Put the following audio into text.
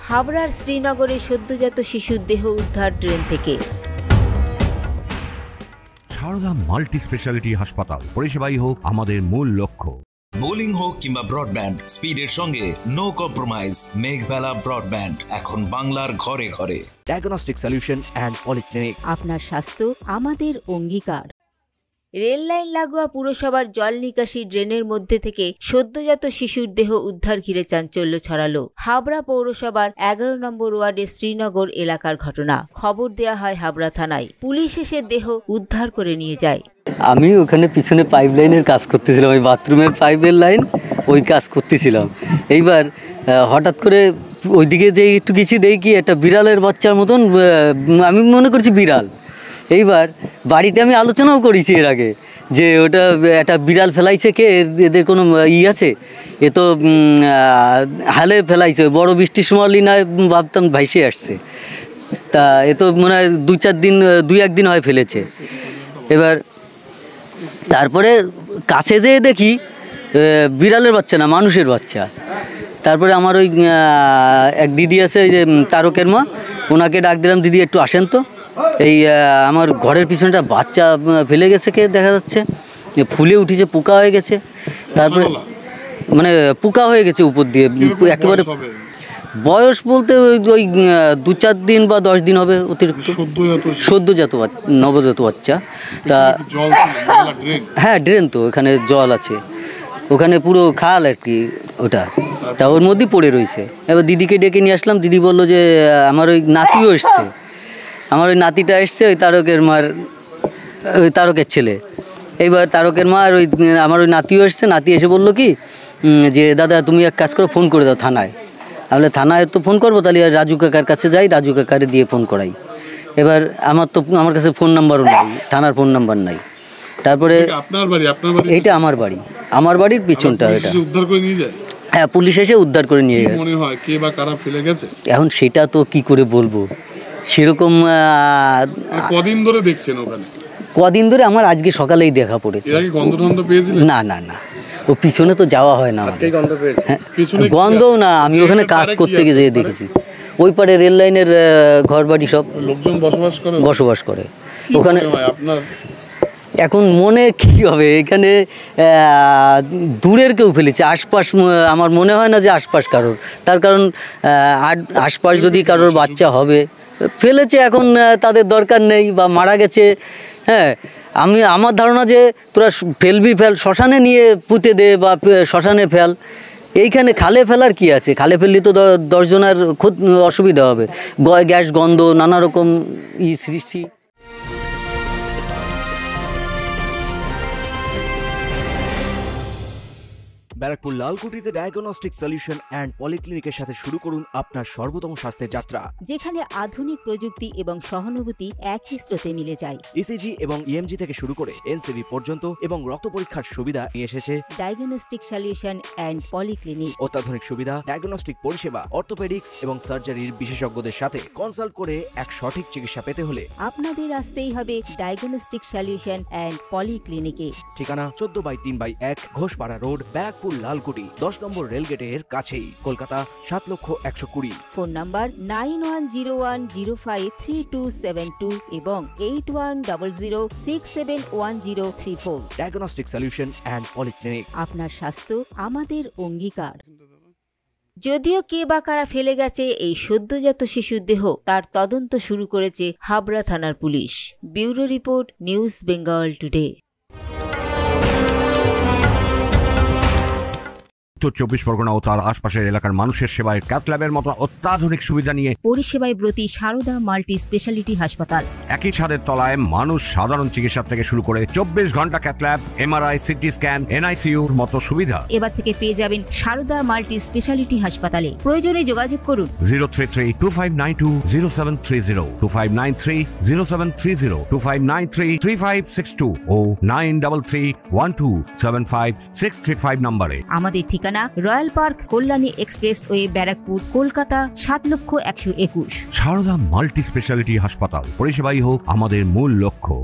হাবড়ার শ্রীনগরে সদ্যজাত শিশুর দেহ উদ্ধার ট্রেন থেকে। সারদা মাল্টি স্পেশালিটি হাসপাতাল, পরিষেবাই হোক আমাদের মূল লক্ষ্য। বোলিং হোক কিংবা ব্রডব্যান্ড, স্পিডের সঙ্গে নো কম্প্রোমাইজ। মেঘবেলা ব্রডব্যান্ড এখন বাংলার ঘরে ঘরে। Diagnostic solution and polyclinic. আপনার স্বাস্থ্য আমাদের অঙ্গীকার। রেল লাইন লাগোয়া পুরসভার জল নিকাশি ড্রেনের মধ্যে থেকে সদ্যজাত শিশুর দেহ উদ্ধার ঘিরে চাঞ্চল্য ছড়ালো। হাবড়া পৌরসভার 11 নম্বর ওয়ার্ডের শ্রীনগর এলাকার ঘটনা। খবর দেয়া হয় হাবড়া থানায়। পুলিশ এসে দেহ উদ্ধার করে নিয়ে যায়। আমি ওখানে পিছনে পাইপ লাইনের কাজ করতেছিলাম, ওই বাথরুমের পাইপের লাইন, ওই কাজ করতেছিলাম। এইবার হঠাৎ করে ওইদিকে যে একটু কিছু দেখি একটা বিড়ালের বাচ্চার মতন, আমি মনে করছি বিড়াল। এইবার বাড়িতে আমি আলোচনাও করেছি এর আগে যে ওটা একটা বিড়াল ফেলাইছে, কে এদের কোনো আছে, এ তো হালে ফেলাইছে, বড় বৃষ্টির সময় লিনায় ভাবতাম ভাইসে আসছে, তা এ তো মনে হয় দুই একদিন হয় ফেলেছে। এবার তারপরে কাছে যেয়ে দেখি বিড়ালের বাচ্চা না, মানুষের বাচ্চা। তারপরে আমার ওই এক দিদি আছে, ওই যে তারকের মা, ওনাকে ডাক দিলাম, দিদি একটু আসেন তো, এই আমার ঘরের পিছনটা বাচ্চা ফেলে গেছে, কে দেখা যাচ্ছে ফুলে উঠেছে, পোকা হয়ে গেছে। তারপরে মানে পোকা হয়ে গেছে উপর দিয়ে একেবারে। বয়স বলতে ওই 2-4 দিন বা 10 দিন হবে অতিরিক্ত, সদ্যজাত নবজাত বাচ্চা। তা হ্যাঁ, ড্রেন তো এখানে জল আছে, ওখানে পুরো খাল আর কি ওটা, তা ওর মধ্যেই পড়ে রয়েছে। এবার দিদিকে ডেকে নিয়ে আসলাম, দিদি বললো যে আমার ওই নাতিও এসছে, আমার ওই নাতিটা এসছে, ওই তারকের মার, ওই তারকের ছেলে। এইবার তারকের মা আর ওই আমার ওই নাতিও এসছে। নাতি এসে বললো কি যে দাদা তুমি এক কাজ করো, ফোন করে দাও থানায়। তাহলে থানায় তো ফোন করবো, তাহলে রাজু কাকার কাছে যাই, রাজু কাকারে দিয়ে ফোন করাই। এবার আমার কাছে ফোন নাম্বারও নাই, থানার ফোন নাম্বার নাই। তারপরে এইটা আমার বাড়ির পিছনটা, এটা হ্যাঁ, পুলিশ এসে উদ্ধার করে নিয়ে গেছে। এখন সেটা তো কি করে বলবো, সেরকম কদিন ধরে দেখছেন ওখানে? কদিন ধরে আমার আজকে সকালেই দেখা পড়েছে। না না না, ও পিছনে তো যাওয়া হয় না, গন্ধও না। আমি ওখানে কাজ করতে গিয়ে দেখেছি, ওই পারে রেল লাইনের ঘর বাড়ি সব লোকজন বসবাস করে ওখানে। এখন মনে কি হবে, এখানে দূরের কেউ ফেলেছে, আশপাশ আমার মনে হয় না যে আশপাশ কারোর, তার কারণ আশপাশ যদি কারোর বাচ্চা হবে ফেলেছে, এখন তাদের দরকার নেই বা মারা গেছে। হ্যাঁ, আমার ধারণা যে তোরা ফেল, শ্মশানে নিয়ে পুঁতে দে বা শ্মশানে ফেল, এইখানে খালে ফেলার কি আছে? খালে ফেললে তো 10 জনের অসুবিধা হবে, গ্যাস গন্ধ নানা রকম সৃষ্টি। ব্যারাকপুর লালকুটিতে ডায়াগনস্টিক সলিউশন অ্যান্ড পলিক্লিনিকের সাথে শুরু করুন আপনার সর্বোত্তম স্বাস্থ্যের যাত্রা, যেখানে আধুনিক প্রযুক্তি এবং সহানুভূতি একই স্রোতে মিলে যায়। ইসিজি এবং ইএমজি থেকে শুরু করে এনসিবি পর্যন্ত এবং রক্ত পরীক্ষার সুবিধা নিয়ে এসেছে ডায়াগনস্টিক সলিউশন অ্যান্ড পলিক্লিনিক। অত্যাধুনিক সুবিধা, ডায়াগনস্টিক পরিষেবা, অর্থোপেডিক্স এবং সার্জারির বিশেষজ্ঞদের সাথে কনসাল্ট করে এক সঠিক চিকিৎসা পেতে হলে আপনাদের আসতেই হবে ডায়াগনস্টিক সলিউশন অ্যান্ড পলিক্লিনিকে। ঠিকানা 14/3/1 ঘোষপাড়া রোড, ব্যারাকপুর লালকুটি, 10 নম্বর রেলগেটের কাছেই, কলকাতা 7,120,000। ফোন নাম্বার 9101053272 এবং 8100671034। Diagnostic solution and polyclinic. আপনার স্বাস্থ্য আমাদের অঙ্গীকার। যদিও কে বা কারা ফেলে গেছে এই সদ্যজাত শিশুর দেহ, তার তদন্ত শুরু করেছে হাবড়া থানার police. Bureau report, news Bengal today. উত্তর 24 পরগনা ও তার আশপাশের এলাকার মানুষের সেবায় ক্যাথ ল্যাবের মতো অত্যাধুনিক সুবিধা নিয়ে পরিষেবায় ব্রতী সারদা মাল্টি স্পেশালিটি হাসপাতাল। একই ছাদের তলায় মানুষ সাধারণ চিকিৎসা থেকে শুরু করে 24 ঘন্টা cath lab, MRI, CT scan, এনআইসিইউর মতো সুবিধা এবার থেকে পেয়ে যাবেন সারদা মাল্টি স্পেশালিটি হাসপাতালে। প্রয়োজনে যোগাযোগ করুন 033-2592-0730, 2593-0730, 2593-3562 ও 9331275635 নম্বরে। আমাদের ঠিকানা royal park, Kalyani expressway, Barrackpore, Kolkata 7,121,000। Sarada multi speciality হাসপাতাল, পরিষেবাই হোক আমাদের মূল লক্ষ্য।